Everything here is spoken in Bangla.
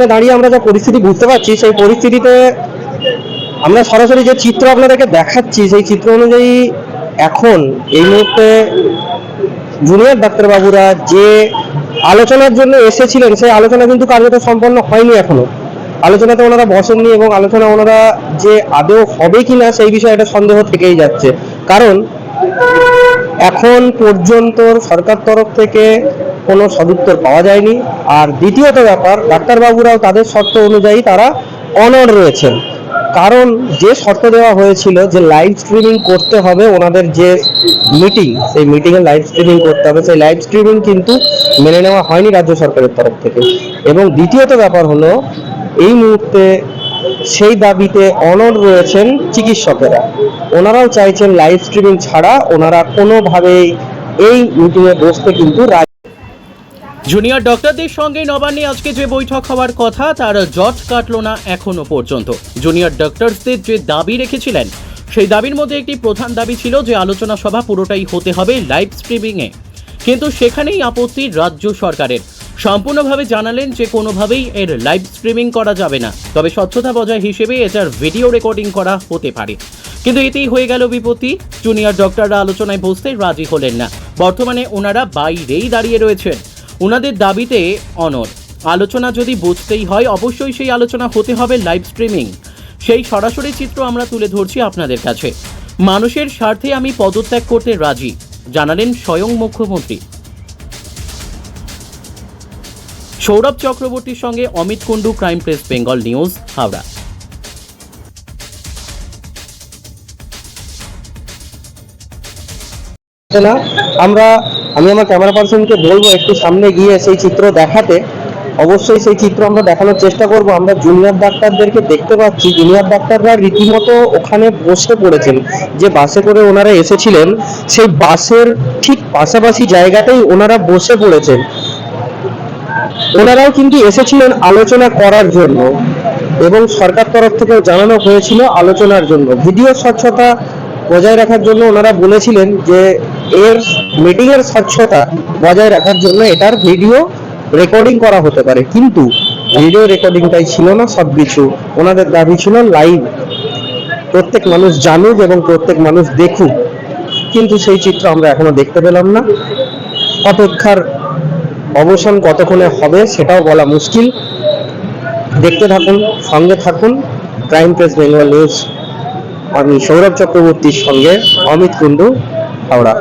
এখানে দাঁড়িয়ে আমরা যা পরিস্থিতি বুঝতে পারছি, সেই পরিস্থিতিতে আমরা সরাসরি যে চিত্র আপনাদেরকে দেখাচ্ছি, সেই চিত্র অনুযায়ী এখন এই মুহূর্তে জুনিয়র ডাক্তারবাবুরা যে আলোচনার জন্য এসেছিলেন, সেই আলোচনা কিন্তু কার্যত সম্পন্ন হয়নি এখনো। আলোচনাতে ওনারা বসেননি এবং আলোচনা ওনারা যে আদৌ হবে কিনা সেই বিষয়ে একটা সন্দেহ থেকেই যাচ্ছে। কারণ এখন পর্যন্ত সরকার তরফ থেকে কোনো সদুত্তর পাওয়া যায়নি। আর দ্বিতীয়ত ব্যাপার, ডাক্তারবাবুরাও তাদের শর্ত অনুযায়ী তারা অনড় রয়েছেন। কারণ যে শর্ত দেওয়া হয়েছিল যে লাইভ স্ট্রিমিং করতে হবে, ওনাদের যে মিটিং, সেই মিটিংয়ে লাইভ স্ট্রিমিং করতে হবে, সেই লাইভ স্ট্রিমিং কিন্তু মেনে নেওয়া হয়নি রাজ্য সরকারের তরফ থেকে। এবং দ্বিতীয়ত ব্যাপার হলো, এই মুহূর্তে সেই দাবিতে অনড় রয়েছেন চিকিৎসকেরা। ওনারাও চাইছেন লাইভ স্ট্রিমিং ছাড়া ওনারা কোনোভাবেই এই মিটিংয়ে বসতে কিন্তু জুনিয়র ডক্টরদের সঙ্গে নবান্নে আজকে যে বৈঠক হওয়ার কথা, তার জট কাটল না এখনো পর্যন্ত। জুনিয়র ডক্টরসদের যে দাবি রেখেছিলেন, সেই দাবির মধ্যে একটি প্রধান দাবি ছিল যে আলোচনা সভা পুরোটাই হতে হবে লাইভ স্ট্রিমিংয়ে। কিন্তু সেখানেই আপত্তি রাজ্য সরকারের। সম্পূর্ণভাবে জানালেন যে কোনোভাবেই এর লাইভ স্ট্রিমিং করা যাবে না, তবে স্বচ্ছতা বজায় হিসেবে এটার ভিডিও রেকর্ডিং করা হতে পারে। কিন্তু এতেই হয়ে গেল বিপত্তি। জুনিয়র ডক্টররা আলোচনায় বসতে রাজি হলেন না। বর্তমানে ওনারা বাইরেই দাঁড়িয়ে রয়েছেন। ওনাদের দাবিতে অনড়। আলোচনা যদি বুঝতেই হয়, অবশ্যই সেই আলোচনা হতে হবে লাইভ স্ট্রিমিং। সেই সরাসরি চিত্র আমরা তুলে ধরছি আপনাদের কাছে। মানুষের স্বার্থে আমি পদত্যাগ করতে রাজি, জানালেন স্বয়ং মুখ্যমন্ত্রী। সৌরভ চক্রবর্তীর সঙ্গে Amit Kundu, crime press Bengal news, Howrah. আমি আমার ক্যামেরা পার্সনকে বলবো একটু সামনে গিয়ে সেই চিত্র দেখাতে। অবশ্যই সেই চিত্র আমরা দেখানোর চেষ্টা করব। আমরা জুনিয়র ডাক্তারদেরকে দেখতে পাচ্ছি, জুনিয়র ডাক্তাররা রীতিমতো ওখানে বসে পড়েছেন। যে বাসে করে ওনারা এসেছিলেন, সেই বাসের ঠিক পাশাপাশি জায়গাতেই ওনারা বসে পড়েছেন। ওনারাও কিন্তু এসেছিলেন আলোচনা করার জন্য এবং সরকার তরফ থেকেও জানানো হয়েছিল আলোচনার জন্য। ভিডিও স্বচ্ছতা বজায় রাখার জন্য ওনারা বলেছিলেন যে এর মিটিং এর স্বচ্ছতা বজায় রাখার জন্য এটার ভিডিও রেকর্ডিং করা হতে পারে। কিন্তু ভিডিও রেকর্ডিংটাই ছিল না সবকিছু। ওনাদের দাবি ছিল লাইভ, প্রত্যেক মানুষ জানুক এবং প্রত্যেক মানুষ দেখুক। কিন্তু সেই চিত্র আমরা এখনো দেখতে পেলাম না। অপেক্ষার অবসান কতক্ষণে হবে সেটাও বলা মুশকিল। দেখতে থাকুন, সঙ্গে থাকুন। ক্রাইম প্রেস বেঙ্গল নিউজ, আমি সৌরভ চক্রবর্তীর সঙ্গে অমিত কুণ্ডু, হাওড়া।